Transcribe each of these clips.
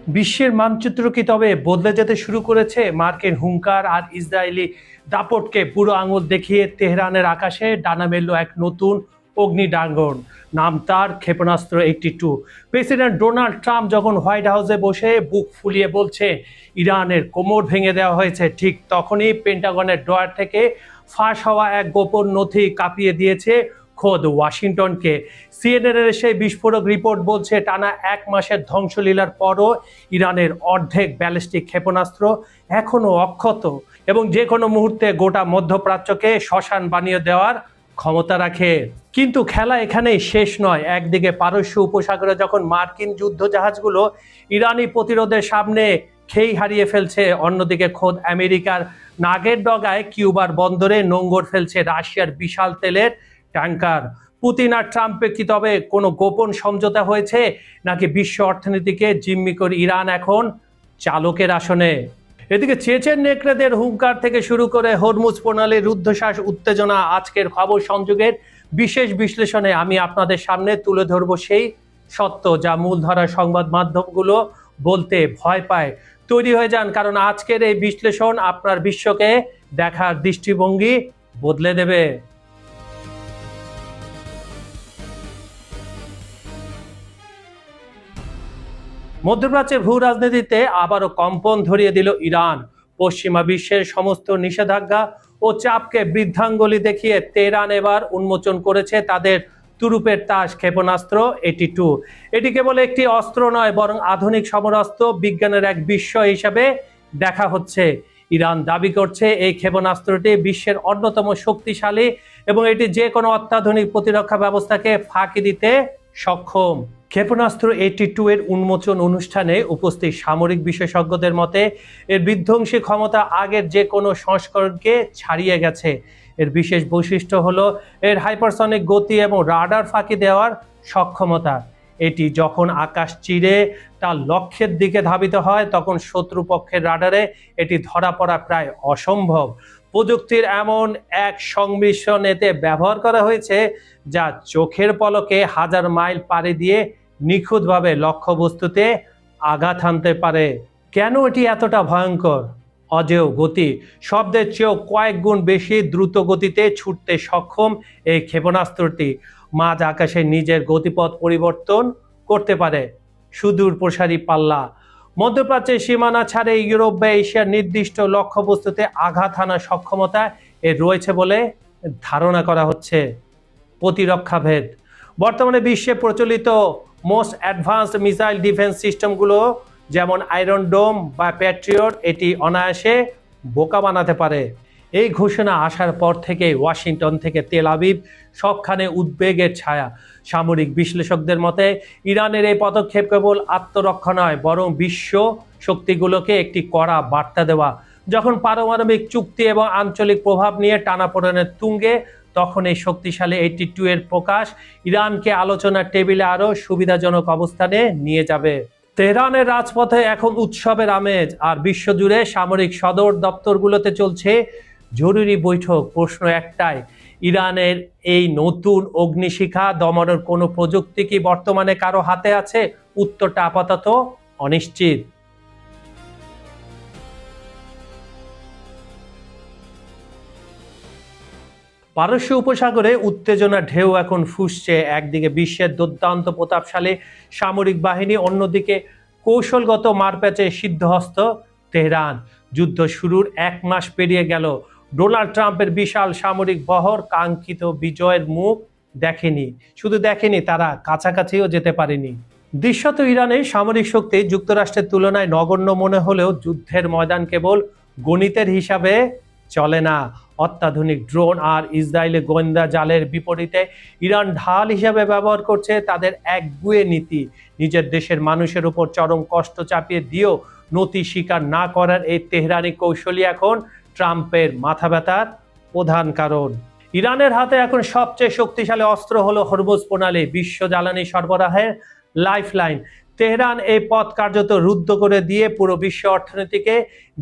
বিশ্বের মানচিত্র কি তবে বদলে যেতে শুরু করেছে? মার্কিন হুঙ্কার আর ইসরায়েলি দাপটকে বুড়ো আঙুল দেখিয়ে তেহরানের আকাশে ডানা মেলল এক নতুন অগ্নিডাঙ্গন। নাম তার ক্ষেপণাস্ত্র 82। প্রেসিডেন্ট ডোনাল্ড ট্রাম্প যখন হোয়াইট হাউসে বসে বুক ফুলিয়ে বলছে ইরানের কোমর ভেঙে দেওয়া হয়েছে, ঠিক তখনই পেন্টাগনের ড্রয়ার থেকে ফাঁস হওয়া এক গোপন নথি কাঁপিয়ে দিয়েছে খোদ ওয়াশিংটনকে। সিএনএনের সেই বিস্ফোরক রিপোর্ট বলছে টানা 1 মাসের ধ্বংসলীলার পরও ইরানের অর্ধেক ব্যালিস্টিক ক্ষেপণাস্ত্র এখনো অক্ষত এবং যে কোনো মুহূর্তে গোটা মধ্যপ্রাচ্যকে শ্মশান বানিয়ে দেওয়ার ক্ষমতা রাখে। কিন্তু খেলা এখানেই শেষ নয়। একদিকে পারস্য উপসাগরে যখন মার্কিন যুদ্ধ জাহাজগুলো ইরানি প্রতিরোধের সামনে খেই হারিয়ে ফেলছে, অন্যদিকে খোদ আমেরিকার নাগের ডগায় কিউবার বন্দরে নোঙ্গর ফেলছে রাশিয়ার বিশাল তেলের ট্যাঙ্কার। পুতিন আর ট্রাম্পে কি তবে কোনো গোপন সমঝোতা হয়েছে, নাকি বিশ্ব অর্থনীতিকে জিম্মি করে ইরান এখন চালকের আসনে? এদিকে চেচেন নেকড়েদের হুঙ্কার থেকে শুরু করে হরমুজ প্রণালীর রুদ্ধশ্বাস উত্তেজনা, আজকের খবর সংযোগের বিশেষ বিশ্লেষণে আমি আপনাদের সামনে তুলে ধরব সেই সত্য যা মূলধারা সংবাদ মাধ্যমগুলো বলতে ভয় পায়। তৈরি হয়ে যান, কারণ আজকের এই বিশ্লেষণ আপনার বিশ্বকে দেখার দৃষ্টিভঙ্গি বদলে দেবে। মধ্যপ্রাচ্যের ভূ রাজনীতিতে আবারও কম্পন ধরিয়ে দিল ইরান। পশ্চিমা বিশ্বের সমস্ত নিষেধাজ্ঞা ও চাপকে বৃদ্ধাঙ্গুলি দেখিয়ে তেহরান এবার উন্মোচন করেছে তাদের তুরুপের তাস ক্ষেপণাস্ত্র 82। এটি কেবল একটি অস্ত্র নয়, বরং আধুনিক সমরাস্ত্র বিজ্ঞানের এক বিস্ময় হিসাবে দেখা হচ্ছে। ইরান দাবি করছে এই ক্ষেপণাস্ত্রটি বিশ্বের অন্যতম শক্তিশালী এবং এটি যে কোনো অত্যাধুনিক প্রতিরক্ষা ব্যবস্থাকে ফাঁকি দিতে সক্ষম। ক্ষেপণাস্ত্র 82 এর উন্মোচন অনুষ্ঠানে উপস্থিত সামরিক বিশেষজ্ঞদের মতে এর বিধ্বংসী ক্ষমতা আগের যে কোনো সংস্করণকে ছাড়িয়ে গেছে। এর বিশেষ বৈশিষ্ট্য হলো এর হাইপারসনিক গতি এবং রাডার ফাঁকি দেওয়ার সক্ষমতা। এটি যখন আকাশ চিরে তার লক্ষ্যের দিকে ধাবিত হয়, তখন শত্রুপক্ষের রাডারে এটি ধরা পড়া প্রায় অসম্ভব। প্রযুক্তির এমন এক সংমিশ্রণ এতে ব্যবহার করা হয়েছে যা চোখের পলকে হাজার মাইল পাড়ি দিয়ে নিখুঁতভাবে লক্ষ্যবস্তুতে আঘাত হানতে পারে। কেন এটি এতটা ভয়ঙ্কর? অজেয় গতি। শব্দের চেয়েও কয়েক গুণ বেশি দ্রুত গতিতে ছুটতে সক্ষম এই ক্ষেপণাস্ত্রটি মাঝ আকাশে নিজের গতিপথ পরিবর্তন করতে পারে। সুদূর প্রসারী পাল্লা। মধ্যপ্রাচ্যের সীমানা ছাড়ে ইউরোপ বা এশিয়ার নির্দিষ্ট লক্ষ্যবস্তুতে আঘাত হানার সক্ষমতা এর রয়েছে বলে ধারণা করা হচ্ছে। প্রতিরক্ষাভেদ। বর্তমানে বিশ্বে প্রচলিত মোস্ট অ্যাডভান্সড মিসাইল ডিফেন্স সিস্টেমগুলো যেমন আয়রন ডোম বা প্যাট্রিয়ট এটি অনায়াসে বোকা বানাতে পারে। এই ঘোষণা আসার পর থেকে ওয়াশিংটন থেকে তেল আবিব সবখানে উদ্বেগের ছায়া। সামরিক বিশ্লেষকদের মতে ইরানের এই পদক্ষেপ কেবল আত্মরক্ষা নয়, বরং বিশ্ব শক্তিগুলোকে একটি কড়া বার্তা দেওয়া। যখন পারমাণবিক চুক্তি এবং আঞ্চলিক প্রভাব নিয়ে টানাপোড়েনের তুঙ্গে, তখন এই শক্তিশালী 82 এর প্রকাশ ইরানকে আলোচনার টেবিলে আরও সুবিধাজনক অবস্থানে নিয়ে যাবে। তেহরানের রাজপথে এখন উৎসবের আমেজ, আর বিশ্বজুড়ে সামরিক সদর দপ্তরগুলোতে চলছে জরুরি বৈঠক। প্রশ্ন একটাই, ইরানের এই নতুন অগ্নিশিখা দমনের কোনো প্রযুক্তি কি বর্তমানে কারো হাতে আছে? উত্তরটা আপাতত অনিশ্চিত। পারস্য উপসাগরে উত্তেজনার ঢেউ এখন ফুঁসছে। একদিকে বিশ্বের দুর্দান্ত প্রতাপশালী সামরিক বাহিনী, অন্যদিকে কৌশলগত মারপ্যাচে সিদ্ধহস্ত তেহরান। যুদ্ধ শুরুর 1 মাস পেরিয়ে গেল, ডোনাল্ড ট্রাম্পের বিশাল সামরিক বহর কাঙ্ক্ষিত বিজয়ের মুখ দেখেনি। শুধু দেখেনি, তারা কাছাকাছিও যেতে পারেনি। দৃশ্যত ইরানের সামরিক শক্তি যুক্তরাষ্ট্রের তুলনায় নগণ্য মনে হলেও যুদ্ধের ময়দান কেবল গণিতের হিসাবে চলে না। অত্যাধুনিক ড্রোন আর ইসরায়েলি গোয়েন্দা জালের বিপরীতে ইরান ঢাল হিসাবে ব্যবহার করছে তাদের একগুঁয়ে নীতি। নিজের দেশের মানুষের উপর চরম কষ্ট চাপিয়ে দিয়েও নতি স্বীকার না করার এই তেহরানি কৌশলই এখন ট্রাম্পের মাথা ব্যথার প্রধান কারণ। ইরানের হাতে এখন সবচেয়ে শক্তিশালী অস্ত্র হলো হরমুজ প্রণালী, বিশ্ব জ্বালানি সরবরাহের লাইফলাইন। তেহরান এই পথ কার্যত রুদ্ধ করে দিয়ে পুরো বিশ্ব অর্থনীতিকে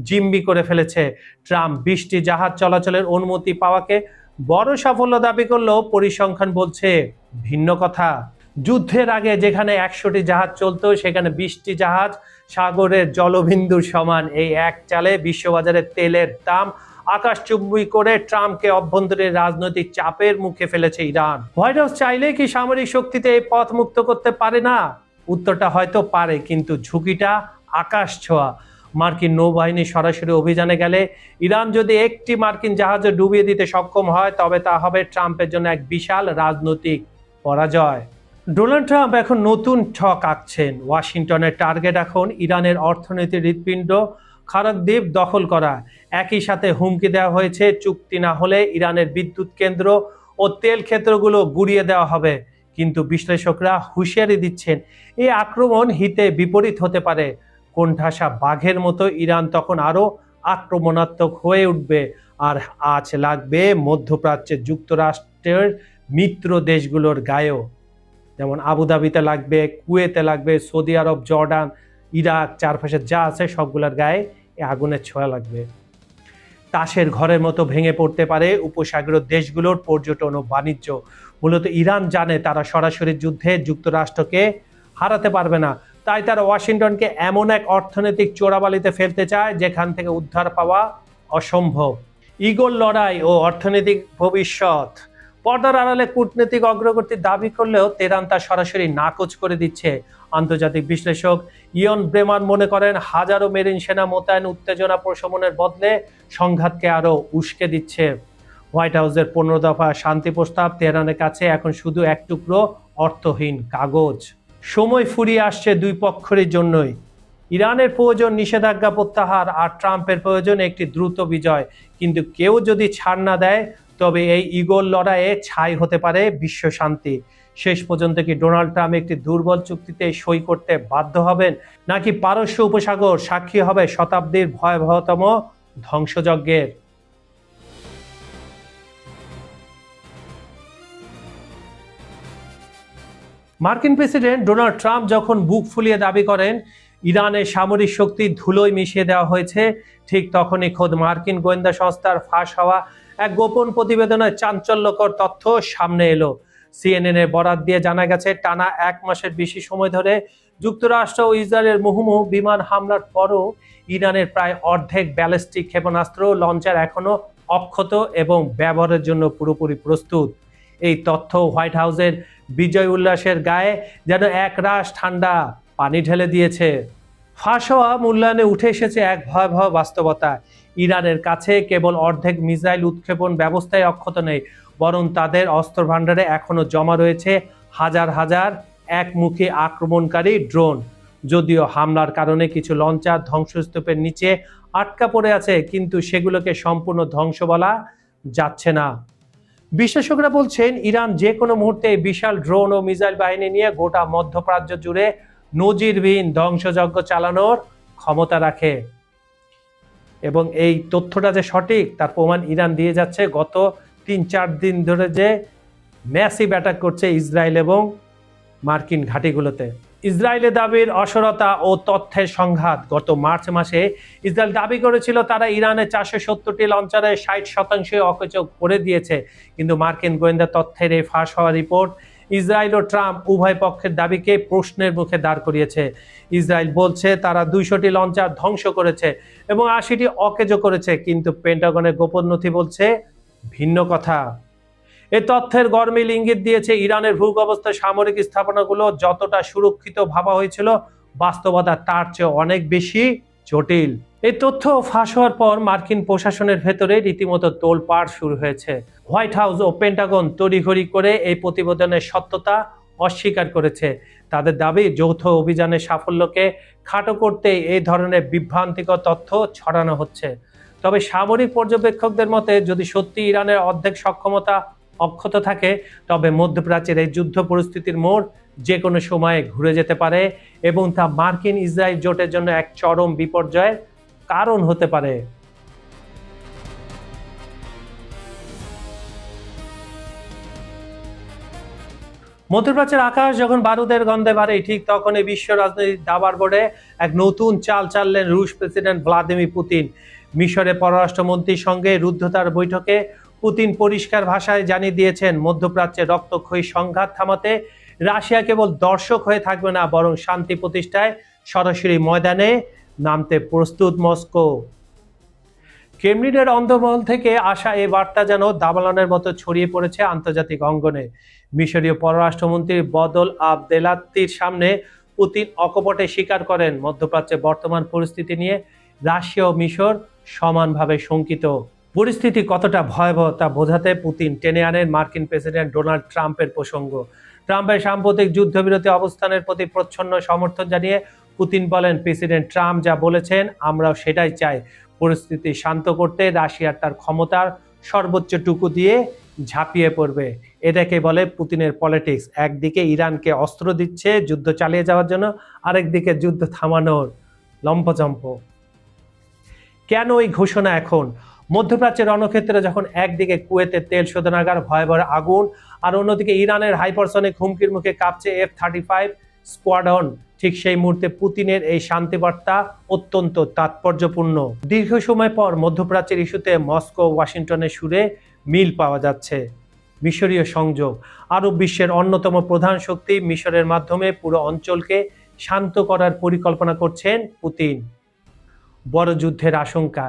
জিম্মি করে ফেলেছে। ট্রাম্প 20টি জাহাজ চলাচলের অনুমতি পাওয়াকে বড় সাফল্য দাবি করলেও পরিসংখ্যান বলছে ভিন্ন কথা। যুদ্ধের আগে যেখানে 100টি জাহাজ চলতো, সেখানে 20টি জাহাজ সাগরের জলবিন্দুর সমান। এই এক চালে বিশ্ববাজারে তেলের দাম আকাশচুম্বী করে ট্রাম্পকে অভ্যন্তরীণ রাজনৈতিক চাপের মুখে ফেলেছে ইরান। হোয়াইট হাউস চাইলে কি সামরিক শক্তিতে এই পথ মুক্ত করতে পারে না? উত্তরটা হয়তো পারে, কিন্তু ঝুঁকিটা আকাশ ছোঁয়া। মার্কিন নৌবাহিনী সরাসরি অভিযানে গেলে ইরান যদি একটি মার্কিন জাহাজে ডুবিয়ে দিতে সক্ষম হয়, তবে তা হবে ট্রাম্পের জন্য এক বিশাল রাজনৈতিক পরাজয়। ডোনাল্ড ট্রাম্প এখন নতুন ছক আঁকছেন। ওয়াশিংটনের টার্গেট এখন ইরানের অর্থনীতির হৃৎপিণ্ড খারাদ্বীপ দখল করা। একই সাথে হুমকি দেওয়া হয়েছে চুক্তি না হলে ইরানের বিদ্যুৎ কেন্দ্র ও তেল ক্ষেত্রগুলো গুড়িয়ে দেওয়া হবে। কিন্তু বিশ্লেষকরা হুঁশিয়ারি দিচ্ছেন এই আক্রমণ হিতে বিপরীত হতে পারে। কোণঠাসা বাঘের মতো ইরান তখন আরো আক্রমণাত্মক হয়ে উঠবে, আর আঁচ লাগবে মধ্যপ্রাচ্যের যুক্তরাষ্ট্রের মিত্র দেশগুলোর গায়েও। যেমন আবুধাবিতে লাগবে, কুয়েতে লাগবে, সৌদি আরব, জর্ডান, ইরাক, চারপাশে যা আছে সবগুলোর গায়ে এই আগুনের ছোঁয়া লাগবে। তাসের ঘরের মতো ভেঙে পড়তে পারে উপসাগরীয় দেশগুলোর পর্যটন ও বাণিজ্য। মূলত ইরান জানে তারা সরাসরি যুদ্ধে যুক্তরাষ্ট্রকে হারাতে পারবে না, তাই তারা ওয়াশিংটনকে এমন এক অর্থনৈতিক চোরাবালিতে ফেলতে চায় যেখান থেকে উদ্ধার পাওয়া অসম্ভব। ঈগল লড়াই ও অর্থনৈতিক ভবিষ্যৎ। পর্দার আড়ালে কূটনৈতিক অগ্রগতির দাবি করলেও তেহরান তা সরাসরি নাকচ করে দিচ্ছে। আন্তর্জাতিক বিশ্লেষক ইয়ন ব্রেমান মনে করেন হাজারো মেরিন সেনা মোতায়েন উত্তেজনা প্রশমনের বদলে সংঘাতকে আরো উস্কে দিচ্ছে। হোয়াইট হাউসের 15 দফা শান্তি প্রস্তাব তেহরানের কাছে এখন শুধু এক টুকরো অর্থহীন কাগজ। সময় ফুরিয়ে আসছে দুই পক্ষের জন্যই। ইরানের প্রয়োজন নিষেধাজ্ঞা প্রত্যাহার, আর ট্রাম্পের প্রয়োজন একটি দ্রুত বিজয়। কিন্তু কেউ যদি ছাড় না দেয়, তবে এই ঈগল লড়াইয়ে ছাই হতে পারে বিশ্ব শান্তি। শেষ পর্যন্ত কি ডোনাল্ড ট্রাম্প একটি দুর্বল চুক্তিতে সই করতে বাধ্য হবেন, নাকি পারস্য উপসাগর সাক্ষী হবে শতাব্দীর ভয়াবহতম ধ্বংসযজ্ঞের? মার্কিন প্রেসিডেন্ট ডোনাল্ড ট্রাম্প যখন বুক ফুলিয়ে দাবি করেন ইরানের সামরিক শক্তি ধুলোয় মিশিয়ে দেওয়া হয়েছে, ঠিক তখনই খোদ মার্কিন গোয়েন্দা সংস্থার ফাঁস হওয়া এক গোপন প্রতিবেদনের চাঞ্চল্যকর তথ্য সামনে এলো। সিএনএন এর বরাত দিয়ে জানা গেছে, টানা 1 মাসের বেশি সময় ধরে যুক্তরাষ্ট্র ও ইসরায়েলের মুহুর্মুহু বিমান হামলার পরও ইরানের প্রায় অর্ধেক ব্যালিস্টিক ক্ষেপণাস্ত্র লঞ্চার এখনো অক্ষত এবং ব্যবহারের জন্য পুরোপুরি প্রস্তুত। এই তথ্য হোয়াইট হাউসের বিজয় উল্লাসের গায়ে যেন এক রাশ ঠান্ডা পানি ঢেলে দিয়েছে। ফাঁস হওয়া মূল্যায়নে উঠে এসেছে এক ভয়াবহ বাস্তবতা। ইরানের কাছে কেবল অর্ধেক মিসাইল উৎক্ষেপণ ব্যবস্থায় অক্ষত নেই, বরং তাদের অস্ত্র ভাণ্ডারে এখনো জমা রয়েছে হাজার হাজার একমুখী আক্রমণকারী ড্রোন। যদিও হামলার কারণে কিছু লঞ্চার ধ্বংসস্তূপের নিচে আটকা পড়ে আছে, কিন্তু সেগুলোকে সম্পূর্ণ ধ্বংস বলা যাচ্ছে না। বিশ্লেষকরা বলছেন ইরান যে কোনো মুহূর্তে বিশাল ড্রোন ও মিসাইল বাহিনী নিয়ে গোটা মধ্যপ্রাচ্য জুড়ে নজিরবিহীন ধ্বংসযজ্ঞ চালানোর ক্ষমতা রাখে। এবং এই তথ্যটা যে সঠিক তার প্রমাণ ইরান দিয়ে যাচ্ছে গত 3-4 দিন ধরে যে ম্যাসিভ অ্যাটাক করছে ইসরায়েল এবং মার্কিন ঘাঁটিগুলোতে। ইসরায়েলের দাবির অসরতা ও তথ্যের সংঘাত। গত মার্চ মাসে ইসরায়েল দাবি করেছিল তারা ইরানের 470টি লঞ্চারে 60% অকেজো করে দিয়েছে, কিন্তু মার্কিন গোয়েন্দা তথ্যের এই ফাঁস হওয়া রিপোর্ট ইসরায়েল ও ট্রাম্প উভয় পক্ষের দাবিকে প্রশ্নের মুখে দাঁড় করিয়েছে। ইসরায়েল বলছে তারা 200টি লঞ্চার ধ্বংস করেছে এবং 80টি অকেজো করেছে, কিন্তু পেন্টাগনের গোপন নথি বলছে ভিন্ন কথা। এই তথ্যের গরমিল ইঙ্গিত দিয়েছে ইরানের ভূগর্ভস্থ সামরিক স্থাপনাগুলো যতটা সুরক্ষিত ভাবা হয়েছিল, বাস্তবতা তার চেয়ে অনেক বেশি জটিল। এই তথ্য ফাঁস হওয়ার পর মার্কিন প্রশাসনের ভেতরে রীতিমতো তোলপাড় শুরু হয়েছে। হোয়াইট হাউস ও পেন্টাগন তড়িঘড়ি করে এই প্রতিবেদনের সত্যতা অস্বীকার করেছে। তাদের দাবি যৌথ অভিযানের সাফল্যকে খাটো করতে এই ধরনের বিভ্রান্তিকর তথ্য ছড়ানো হচ্ছে। তবে সামরিক পর্যবেক্ষকদের মতে যদি সত্যি ইরানের অর্ধেক সক্ষমতা অক্ষত থাকে, তবে মধ্যপ্রাচ্যের এই যুদ্ধ পরিস্থিতির মোড় যে কোনো সময়ে ঘুরে যেতে পারে এবং তা মার্কিন ইসরায়েল জোটের জন্য এক চরম বিপর্যয়ের কারণ হতে পারে। মধ্যপ্রাচ্যের আকাশ যখন বারুদের গন্ধে বাড়ে, ঠিক তখনই বিশ্ব রাজনৈতিক দাবার বোর্ডে এক নতুন চাল চাললেন রুশ প্রেসিডেন্ট ভ্লাদিমির পুতিন। মিশরের পররাষ্ট্রমন্ত্রীর সঙ্গে রুদ্ধতার বৈঠকে পুতিন পরিষ্কার ভাষায় জানিয়ে দিয়েছেন মধ্যপ্রাচ্যে রক্তক্ষয়ী সংঘাত থামাতে রাশিয়া কেবল দর্শক হয়ে থাকবে না, বরং শান্তি প্রতিষ্ঠায় সরাসরি ময়দানে নামতে প্রস্তুত মস্কো। ক্রেমলিনের অন্দরমহল থেকে আসা এই বার্তা যেন দাবানলের মতো ছড়িয়ে পড়েছে আন্তর্জাতিক অঙ্গনে। মিশরীয় পররাষ্ট্রমন্ত্রী বদল আবদেলাত্তির সামনে পুতিন অকপটে স্বীকার করেন, মধ্যপ্রাচ্যে বর্তমান পরিস্থিতি নিয়ে রাশিয়া ও মিশর সমানভাবে শঙ্কিত। পরিস্থিতি কতটা ভয়াবহ তা বোঝাতে পুতিন টেনে আনেন মার্কিন প্রেসিডেন্ট ডোনাল্ড ট্রাম্পের প্রসঙ্গ। ট্রাম্পের সাম্প্রতিক যুদ্ধবিরতি অবস্থানের প্রতি প্রচ্ছন্ন সমর্থন জানিয়ে পুতিন বলেন, প্রেসিডেন্ট ট্রাম্প যা বলেছেন আমরাও সেটাই চাই। পরিস্থিতি শান্ত করতে রাশিয়া তার ক্ষমতার সর্বোচ্চটুকু দিয়ে ঝাঁপিয়ে পড়বে। এটাকে বলে পুতিনের পলিটিক্স। একদিকে ইরানকে অস্ত্র দিচ্ছে যুদ্ধ চালিয়ে যাওয়ার জন্য, আরেকদিকে যুদ্ধ থামানোর লম্পজম্প। কেন এই ঘোষণা এখন? মধ্যপ্রাচ্যের রণক্ষেত্রে যখন একদিকে কুয়েতের তেল শোধনাগার ভয়াবহ আগুন আর অন্যদিকে ইরানের হাইপারসনিক হুমকির মুখে কাঁপছে F-35 স্কোয়াড্রন, ঠিক সেই মুহূর্তে পুতিনের এই শান্তিবার্তা অত্যন্ত তাৎপর্যপূর্ণ। দীর্ঘ সময় পর মধ্যপ্রাচ্যের ইস্যুতে মস্কো ওয়াশিংটনের সুরে মিল পাওয়া যাচ্ছে। মিশরীয় সংযোগ। আরব বিশ্বের অন্যতম প্রধান শক্তি মিশরের মাধ্যমে পুরো অঞ্চলকে শান্ত করার পরিকল্পনা করছেন পুতিন। বড় যুদ্ধের আশঙ্কা।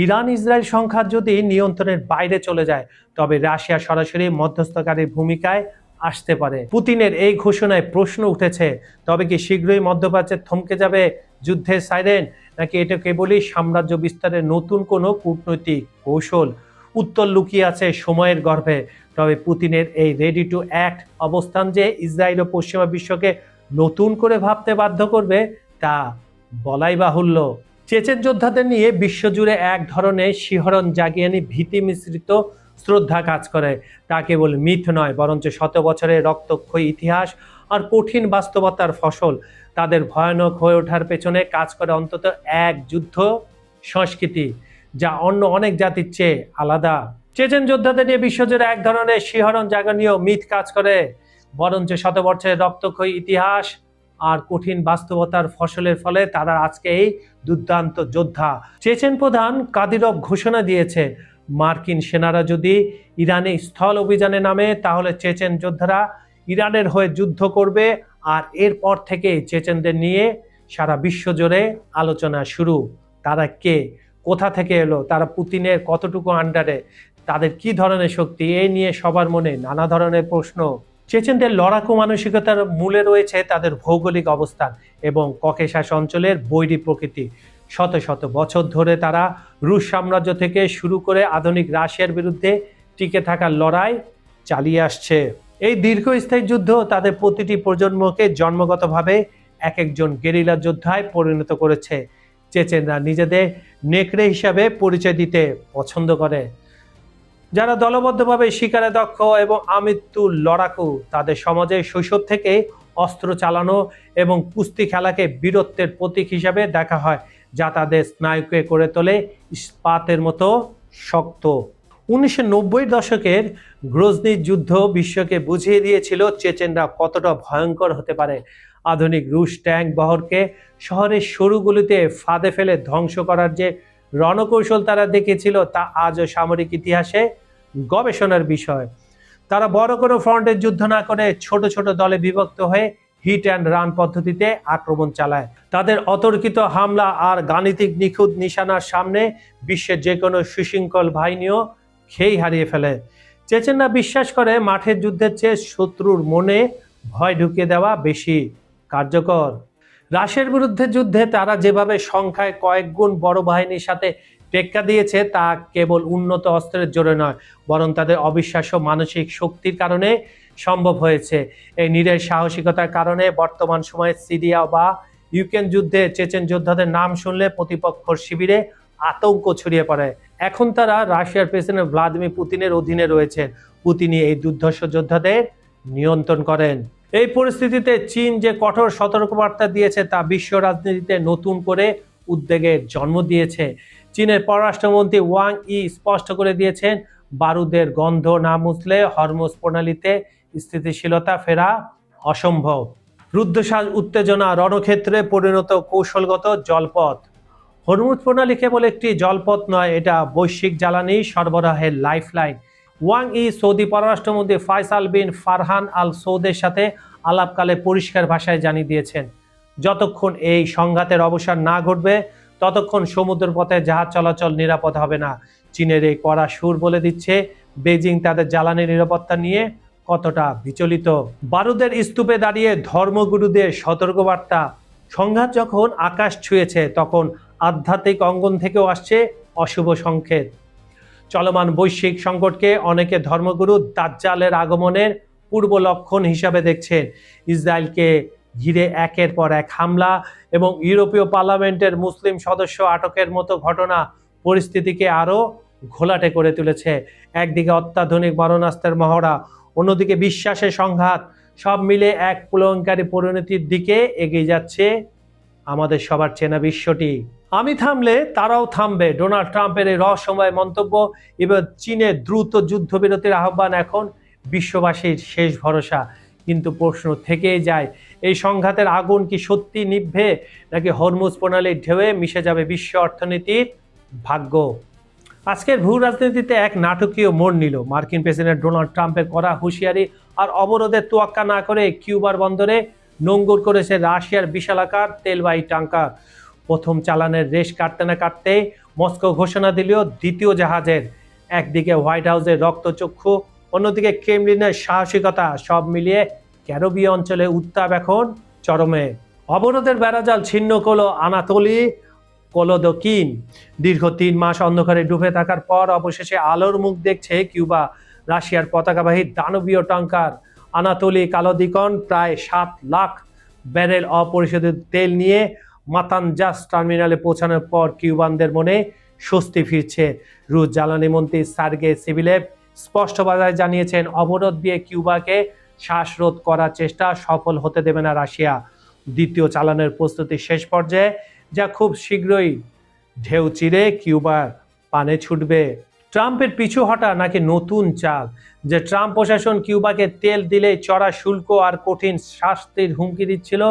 ইরান ইসরায়েল সংঘাত যদি নিয়ন্ত্রণের বাইরে চলে যায় তবে রাশিয়া সরাসরি মধ্যস্থকারীর ভূমিকায় আসতে পারে। পুতিনের এই ঘোষণায় প্রশ্ন উঠেছে, তবে কি শীঘ্রই মধ্যপ্রাচ্যে থমকে যাবে যুদ্ধের সাইরেন, নাকি এটা কেবলই সাম্রাজ্য বিস্তারের নতুন কোনো কূটনৈতিক কৌশল? উত্তর লুকিয়ে আছে সময়ের গর্ভে। তবে পুতিনের এই রেডি টু অ্যাক্ট অবস্থান যে ইসরায়েল ও পশ্চিমা বিশ্বকে নতুন করে ভাবতে বাধ্য করবে তা বলাই বাহুল্য। চেচেন যোদ্ধাদের নিয়ে বিশ্বজুড়ে এক ধরনের শিহরণ জাগিয়ে ভীতি মিশ্রিত শ্রদ্ধা কাজ করে। তা কেবল মিথ নয়, বরঞ্চ শত বছরের রক্তক্ষয়ী ইতিহাস আর কঠিন বাস্তবতার ফসল। তাদের ভয়ানক হয়ে ওঠার পেছনে কাজ করে অন্তত এক যুদ্ধ সংস্কৃতি, যা অন্য অনেক জাতির চেয়ে আলাদা। চেচেন যোদ্ধাদের নিয়ে বিশ্বজুড়ে এক ধরনের শিহরণ জাগানীয় মিথ কাজ করে, বরঞ্চ শত বছরের রক্তক্ষয়ী ইতিহাস আর কঠিন বাস্তবতার ফসলের ফলে তারা আজকে এই দুর্দান্ত যোদ্ধা। চেচেন প্রধান কাদিরভ ঘোষণা দিয়েছে, মার্কিন সেনারা যদি ইরানে স্থল অভিযানে নামে তাহলে চেচেন যোদ্ধারা ইরানের হয়ে যুদ্ধ করবে। আর এরপর থেকে চেচেনদের নিয়ে সারা বিশ্ব জুড়ে আলোচনা শুরু। তারা কে, কোথা থেকে এলো, তারা পুতিনের কতটুকু আন্ডারে, তাদের কি ধরনের শক্তি, এই নিয়ে সবার মনে নানা ধরনের প্রশ্ন। চেচেনদের লড়াকু মানসিকতার মূলে রয়েছে তাদের ভৌগোলিক অবস্থান এবং ককেশাস অঞ্চলের বৈরী প্রকৃতি। শত শত বছর ধরে তারা রুশ সাম্রাজ্য থেকে শুরু করে আধুনিক রাশিয়ার বিরুদ্ধে টিকে থাকার লড়াই চালিয়ে আসছে। এই দীর্ঘস্থায়ী যুদ্ধ তাদের প্রতিটি প্রজন্মকে জন্মগতভাবে এক একজন গেরিলা যোদ্ধায় পরিণত করেছে। চেচেনরা নিজেদের নেকড়ে হিসাবে পরিচয় দিতে পছন্দ করে, যারা দলবদ্ধভাবে শিকারে দক্ষ এবং আমৃত্যুর লড়াকু। তাদের সমাজে শৈশব থেকে অস্ত্র চালানো এবং কুস্তি খেলাকে বীরত্বের প্রতীক হিসাবে দেখা হয়, যা তাদের স্নায়ুকে করে তোলে ইস্পাতের মতো শক্ত। 1990 দশকের গ্রোজনি যুদ্ধ বিশ্বকে বুঝিয়ে দিয়েছিল চেচেনরা কতটা ভয়ঙ্কর হতে পারে। আধুনিক রুশ ট্যাঙ্ক বহরকে শহরের সরুগুলিতে ফাঁদে ফেলে ধ্বংস করার যে রণকৌশল তারা দেখেছিল তা আজও সামরিক ইতিহাসে গবেষণার বিষয়। তারা বড় কোনো ফ্রন্টের যুদ্ধ না করে ছোট ছোট দলে বিভক্ত হয়ে হিট অ্যান্ড রান পদ্ধতিতে আক্রমণ চালায়। তাদের অতর্কিত হামলা আর গাণিতিক নিখুঁত নিশানার সামনে বিশ্বের যে কোনো সুশৃঙ্খল বাহিনীও খেই হারিয়ে ফেলে। চেচেনরা বিশ্বাস করে মাঠের যুদ্ধের চেয়ে শত্রুর মনে ভয় ঢুকিয়ে দেওয়া বেশি কার্যকর। রাশিয়ার বিরুদ্ধে যুদ্ধে তারা যেভাবে সংখ্যায় কয়েক গুণ বড় বাহিনীর সাথে টেক্কা দিয়েছে তা কেবল উন্নত অস্ত্রের জোরে নয়, বরং তাদের অবিশ্বাস্য মানসিক শক্তির কারণে সম্ভব হয়েছে। এই নিরেট সাহসিকতার কারণে বর্তমান সময়ে সিরিয়া বা ইউক্রেন যুদ্ধে চেচেন যোদ্ধাদের নাম শুনলে প্রতিপক্ষর শিবিরে আতঙ্ক ছড়িয়ে পড়ে। এখন তারা রাশিয়ার প্রেসিডেন্ট ভ্লাদিমির পুতিনের অধীনে রয়েছেন। পুতিনই এই দুর্ধর্ষ যোদ্ধাদের নিয়ন্ত্রণ করেন। এই পরিস্থিতিতে চীন যে কঠোর সতর্কবার্তা দিয়েছে তা বিশ্ব রাজনীতিতে নতুন করে উদ্বেগের জন্ম দিয়েছে। চীনের পররাষ্ট্রমন্ত্রী ওয়াং ই স্পষ্ট করে দিয়েছেন, বারুদের গন্ধ না মুছলে হরমুজ প্রণালীতে স্থিতিশীলতা ফেরা অসম্ভব। রুদ্ধশ্বাস উত্তেজনা রণক্ষেত্রে পরিণত কৌশলগত জলপথ। হরমুজ প্রণালী কেবল একটি জলপথ নয়, এটা বৈশ্বিক জ্বালানি সরবরাহের লাইফলাইন। ওয়াং ই সৌদি পররাষ্ট্রমন্ত্রী ফয়সাল বিন ফারহান আল সৌদের সাথে আলাপকালে পরিষ্কার ভাষায় জানিয়ে দিয়েছেন, যতক্ষণ এই সংঘাতের অবসান না ঘটবে ততক্ষণ সমুদ্রপথে জাহাজ চলাচল নিরাপদ হবে না। চীনের এই কড়া সুর বলে দিচ্ছে বেজিং তাদের জ্বালানি নিরাপত্তা নিয়ে কতটা বিচলিত। বারুদের স্তূপে দাঁড়িয়ে ধর্মগুরুদের সতর্কবার্তা। সংঘাত যখন আকাশ ছুঁয়েছে তখন আধ্যাত্মিক অঙ্গন থেকেও আসছে অশুভ সংকেত। চলমান বৈশ্বিক সংকটকে অনেকে ধর্মগুরু দাজ্জালের আগমনের পূর্ব লক্ষণ হিসাবে দেখছেন। ইসরায়েলকে ঘিরে একের পর এক হামলা এবং ইউরোপীয় পার্লামেন্টের মুসলিম সদস্য আটকের মতো ঘটনা পরিস্থিতিকে আরও ঘোলাটে করে তুলেছে। একদিকে অত্যাধুনিক মারণাস্ত্রের মহড়া, অন্যদিকে বিশ্বাসের সংঘাত, সব মিলে এক প্রলয়ঙ্কারী পরিণতির দিকে এগিয়ে যাচ্ছে আমাদের সবার চেনা বিশ্বটি। আমি থামলে তারাও থামবে, ডোনাল্ড ট্রাম্পের এই রহস্যময় মন্তব্য এবার চীনের দ্রুত যুদ্ধবিরতির আহ্বান এখন বিশ্ববাসীর শেষ ভরসা। কিন্তু প্রশ্ন থেকেই যায়, এই সংঘাতের আগুন কি সত্যি নিভবে, নাকি হরমুজ প্রণালীর ঢেউয়ে মিশে যাবে বিশ্ব অর্থনীতির ভাগ্য? আজকের ভূ রাজনীতিতে এক নাটকীয় মোড় নিল। মার্কিন প্রেসিডেন্ট ডোনাল্ড ট্রাম্পের কড়া হুঁশিয়ারি আর অবরোধের তোয়াক্কা না করে কিউবার বন্দরে নোঙ্গর করেছে রাশিয়ার বিশালাকার তেলবাহী ট্যাঙ্কার। প্রথম চালানের রেশ কাটতে না কাটতেই মস্কো ঘোষণা দিল দ্বিতীয় জাহাজের। একদিকে হোয়াইট হাউসের রক্তচক্ষু, অন্যদিকে ক্রেমলিনের সাহসিকতা, সব মিলিয়ে ক্যারিবীয় অঞ্চলে উত্তাপ এখন চরমে। অবরোধের বেড়াজাল ছিন্ন করল আনাতোলি কোলোদকিন। দীর্ঘ 3 মাস অন্ধকারে ডুবে থাকার পর অবশেষে আলোর মুখ দেখছে কিউবা। রাশিয়ার পতাকাবাহী দানবীয় ট্যাঙ্কার আনাতোলি কালোদিকন প্রায় 7 লাখ ব্যারেল অপরিশোধিত তেল নিয়ে মাতানজাস টার্মিনালে পৌঁছানোর পর কিউবানদের মনে স্বস্তি ফিরছে। রুশ জ্বালানি মন্ত্রী সার্গে সিভিলেভ স্পষ্ট ভাষায় জানিয়েছেন, অবরোধ দিয়ে কিউবাকে শ্বাসরোধ করার চেষ্টা সফল হতে দেবে না রাশিয়া। দ্বিতীয় চালানের প্রস্তুতি শেষ পর্যায়ে, যা খুব শীঘ্রই ঢেউ চিরে কিউবার পানে ছুটবে। ট্রাম্পের পিছু হটা নাকি নতুন চাল? যে ট্রাম্প প্রশাসন কিউবাকে তেল দিলে চড়া শুল্ক আর কঠিন শাস্তির হুমকি দিচ্ছিল,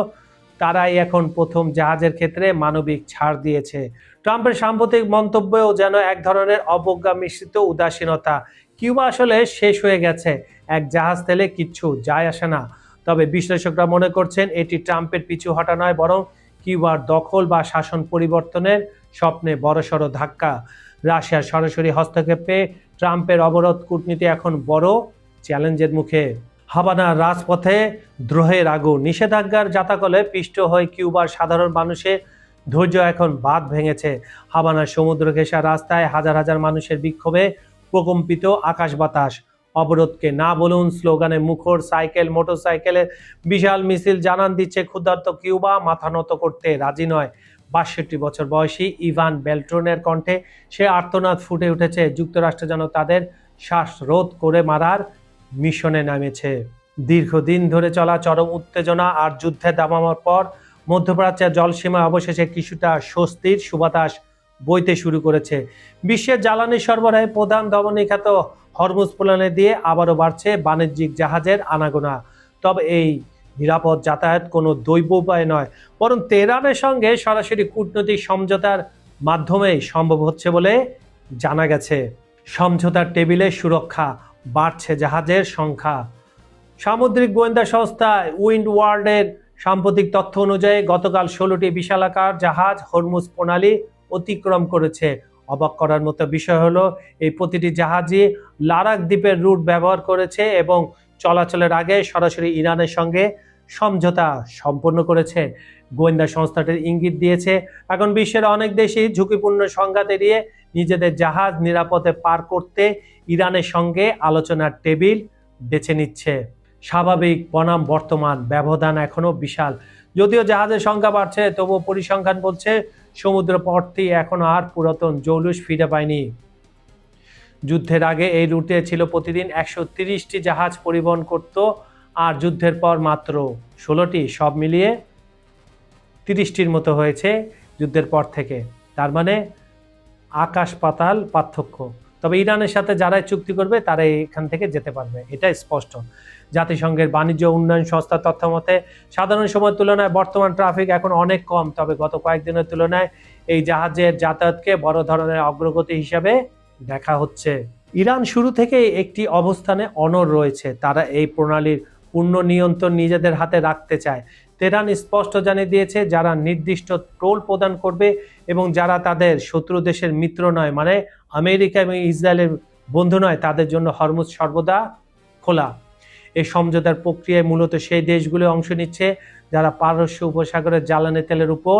তারাই এখন প্রথম জাহাজের ক্ষেত্রে মানবিক ছাড় দিয়েছে। ট্রাম্পের সাম্প্রতিক মন্তব্যেও যেন এক ধরনের অবজ্ঞা মিশ্রিত উদাসীনতা। কিউবা আসলে শেষ হয়ে গেছে, এক জাহাজ তেলে কিচ্ছু যায় আসে না। তবে বিশ্লেষকরা মনে করছেন এটি ট্রাম্পের পিছু হটা নয়, বরং কিউবার দখল বা শাসন পরিবর্তনের স্বপ্নে বড়সড় ধাক্কা। রাশিয়ার সরাসরি হস্তক্ষেপে ট্রাম্পের অবরোধ কূটনীতি এখন বড় চ্যালেঞ্জের মুখে। হাভানার রাজপথে দ্রোহের আগুন, নিষেধাজ্ঞার জাতাকলে পিষ্ট হয়ে কিউবার সাধারণ মানুষের ধৈর্য এখন বাঁধ ভেঙেছে। হাভানার সমুদ্র ঘেঁষা রাস্তায় হাজার হাজার মানুষের বিক্ষোভে প্রকম্পিত আকাশ বাতাস। অবরোধকে না বলুন স্লোগানে মুখর সাইকেল, মোটরসাইকেলের বিশাল মিছিল জানান দিচ্ছে ক্ষুধার্ত কিউবা মাথা নত করতে রাজি নয়। ৬২ বছর বয়সী ইভান বেলট্রনের কণ্ঠে সে আর্তনাদ ফুটে উঠেছে। যুক্তরাষ্ট্র যেন তাদের শ্বাসরোধ করে মারার মিশনে নামেছে। দীর্ঘদিন ধরে চলা চরম উত্তেজনা আর যুদ্ধের দামামার পর মধ্যপ্রাচ্যের জলসীমা অবশেষে কিছুটা স্বস্তির সুবাতাস বইতে শুরু করেছে। বিশ্বের জ্বালানি সরবরাহে প্রধান ধমনীখাত হরমুজ প্রণালী দিয়ে আবারও বাড়ছে বাণিজ্যিক জাহাজের আনাগোনা। তবে এই নিরাপদ যাতায়াত কোনো দৈব উপায় নয়, বরং তেহরানের সঙ্গে সরাসরি কূটনৈতিক সমঝোতার মাধ্যমেই সম্ভব হচ্ছে বলে জানা গেছে। সমঝোতার টেবিলে সুরক্ষা, বাড়ছে জাহাজের সংখ্যা। সামুদ্রিক গোয়েন্দা সংস্থা উইন্ডওয়ার্ল্ডের সাম্প্রতিক তথ্য অনুযায়ী গতকাল 16টি বিশালাকার জাহাজ হরমুজ প্রণালী অতিক্রম করেছে। অবাক করার মতো বিষয় হলো, এই প্রতিটি জাহাজই লারাক দ্বীপের রুট ব্যবহার করেছে এবং চলাচলের আগে সরাসরি ইরানের সঙ্গে সমঝোতা সম্পন্ন করেছে। গোয়েন্দা সংস্থাটির ইঙ্গিত দিয়েছে, এখন বিশ্বের অনেক দেশই ঝুঁকিপূর্ণ সংঘাত এড়িয়ে নিজেদের জাহাজ নিরাপদে পার করতে ইরানের সঙ্গে আলোচনার টেবিল বেছে নিচ্ছে। স্বাভাবিক বনাম বর্তমান ব্যবধান এখনো বিশাল। যদিও জাহাজের সংখ্যা বাড়ছে, তবুও পরিসংখ্যান বলছে সমুদ্র পথটি এখনো আর পুরাতন জৌলুস ফিরে পায়নি। যুদ্ধের আগে এই রুটে ছিল প্রতিদিন 130টি জাহাজ পরিবহন করত, আর যুদ্ধের পর মাত্র 16টি। সব মিলিয়ে 30টির মতো হয়েছে যুদ্ধের পর থেকে। তার মানে আকাশ পাতাল পার্থক্য। তবে ইরানের সাথে যারাই চুক্তি করবে তারাই এখান থেকে যেতে পারবে, এটা স্পষ্ট। জাতিসংঘের বাণিজ্য উন্নয়ন সংস্থার তথ্য মতে সাধারণ সময়ের তুলনায় বর্তমান ট্রাফিক এখন অনেক কম। তবে গত কয়েকদিনের তুলনায় এই জাহাজের যাতায়াতকে বড় ধরনের অগ্রগতি হিসাবে দেখা হচ্ছে। ইরান শুরু থেকেই একটি অবস্থানে অনড় রয়েছে। তারা এই প্রণালীর পূর্ণ নিয়ন্ত্রণ নিজেদের হাতে রাখতে চায়। তেহরান স্পষ্ট জানিয়ে দিয়েছে যারা নির্দিষ্ট টোল প্রদান করবে এবং যারা তাদের শত্রু দেশের মিত্র নয়, মানে আমেরিকা এবং ইসরায়েলের বন্ধু নয়, তাদের জন্য হরমুজ সর্বদা খোলা। এই সমঝোতার প্রক্রিয়ায় মূলত সেই দেশগুলো অংশ নিচ্ছে যারা পারস্য উপসাগরের জ্বালানি তেলের উপর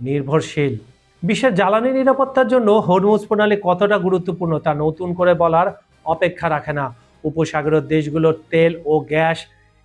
নির্ভরশীল। বিশ্বের জ্বালানি নিরাপত্তার জন্য হরমুজ প্রণালী কতটা গুরুত্বপূর্ণ তা নতুন করে বলার অপেক্ষা রাখে না। উপসাগরের দেশগুলোর তেল ও গ্যাস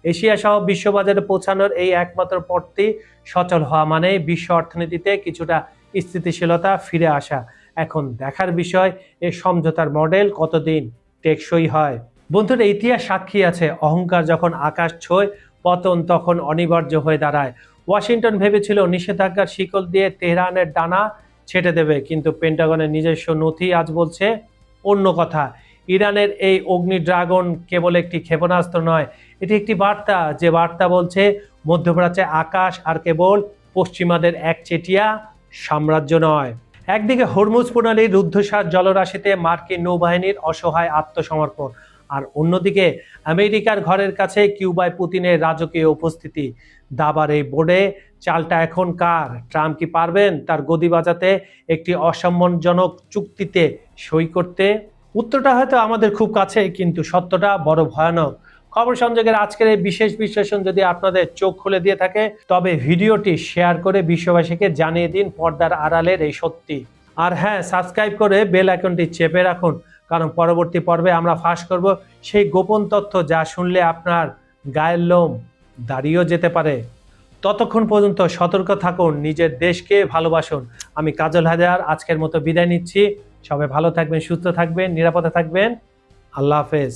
এশিয়া সহ বিশ্ববাজারে পৌঁছানোর এই একমাত্র পথটি সচল হওয়া মানে বিশ্ব অর্থনীতিতে কিছুটা স্থিতিশীলতা ফিরে আসা। এখন দেখার বিষয় এই সমঝোতার মডেল কতদিন টেকসই হয়। বন্ধুরা, ইতিহাস সাক্ষী আছে, অহংকার যখন আকাশ ছোঁয় পতন তখন অনিবার্য হয়ে দাঁড়ায়। ওয়াশিংটন ভেবেছিল নিষেধাজ্ঞার শিকল দিয়ে তেহরানের ডানা ছেটে দেবে, কিন্তু পেন্টাগনের নিজস্ব নথি আজ বলছে অন্য কথা। ইরানের এই অগ্নি ড্রাগন কেবল একটি ক্ষেপণাস্ত্র নয়, এটি একটি বার্তা, যে বার্তা বলছে মধ্যপ্রাচ্যে আকাশ আর কেবল পশ্চিমাদের একচেটিয়া সাম্রাজ্য নয়। একদিকে হরমুজ প্রণালীর রুদ্ধশ্বাস জলরাশিতে মার্কিন নৌবাহিনীর অসহায় আত্মসমর্পণ, আর অন্যদিকে আমেরিকার ঘরের কাছে কিউবায় পুতিনের রাজকীয় উপস্থিতি। দাবার এই বোর্ডে চালটা এখন কার? ট্রাম্প কি পারবেন তার গদি বাজাতে, একটি অসম্মানজনক চুক্তিতে সই করতে? উত্তরটা হয়তো আমাদের খুব কাছে, কিন্তু সত্যটা বড় ভয়ানক। খবর সংযোগের আজকের এই বিশেষ বিশ্লেষণ যদি আপনাদের চোখ খুলে দিয়ে থাকে, তবে ভিডিওটি শেয়ার করে বিশ্ববাসীকে জানিয়ে দিন পর্দার আড়ালের এই সত্যি। আর হ্যাঁ, সাবস্ক্রাইব করে বেল আইকনটি চেপে রাখুন, কারণ পরবর্তী পর্বে আমরা ফাঁস করব সেই গোপন তথ্য যা শুনলে আপনার গায়ের লোম দাঁড়িয়েও যেতে পারে। ততক্ষণ পর্যন্ত সতর্ক থাকুন, নিজের দেশকে ভালোবাসুন। আমি কাজল হায়দার আজকের মতো বিদায় নিচ্ছি। সবাই ভালো থাকবেন, সুস্থ থাকবেন, নিরাপদে থাকবেন। আল্লাহ হাফেজ।